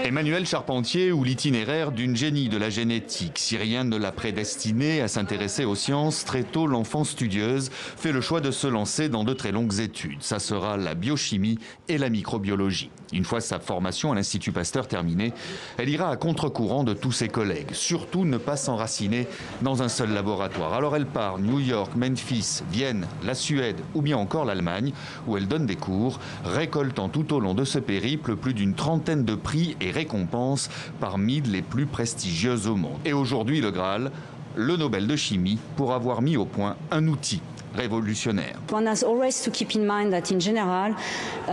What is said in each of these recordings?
Emmanuelle Charpentier ou l'itinéraire d'une génie de la génétique. Si rien ne l'a prédestinée à s'intéresser aux sciences, très tôt, l'enfant studieuse fait le choix de se lancer dans de très longues études. Ça sera la biochimie et la microbiologie. Une fois sa formation à l'Institut Pasteur terminée, elle ira à contre-courant de tous ses collègues. Surtout ne pas s'enraciner dans un seul laboratoire. Alors elle part New York, Memphis, Vienne, la Suède ou bien encore l'Allemagne, où elle donne des cours, récoltant tout au long de ce périple plus d'une trentaine de prix et récompenses parmi les plus prestigieuses au monde. Et aujourd'hui, le Graal, le Nobel de chimie, pour avoir mis au point un outil révolutionnaire.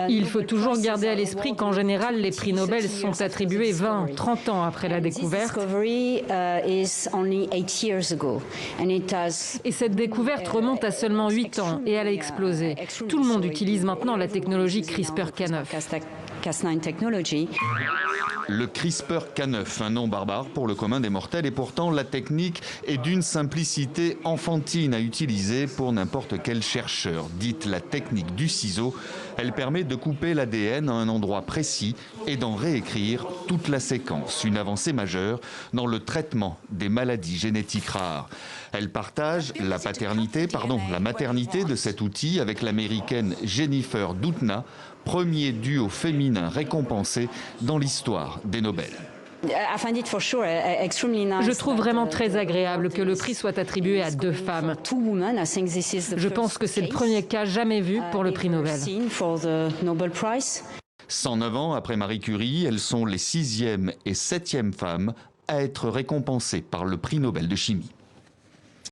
Il faut toujours garder à l'esprit qu'en général, les prix Nobel sont attribués 20, 30 ans après la découverte. Et cette découverte remonte à seulement 8 ans et elle a explosé. Tout le monde utilise maintenant la technologie CRISPR-Cas9. Le CRISPR-Cas9, un nom barbare pour le commun des mortels, et pourtant la technique est d'une simplicité enfantine à utiliser pour n'importe quel chercheur. Dite la technique du ciseau, elle permet de couper l'ADN à un endroit précis et d'en réécrire toute la séquence. Une avancée majeure dans le traitement des maladies génétiques rares. Elle partage la maternité de cet outil avec l'américaine Jennifer Doudna, premier duo féminin récompensé dans l'histoire des Nobel. Je trouve vraiment très agréable que le prix soit attribué à 2 femmes. Je pense que c'est le premier cas jamais vu pour le prix Nobel. 109 ans après Marie Curie, elles sont les 6e et 7e femmes à être récompensées par le prix Nobel de chimie.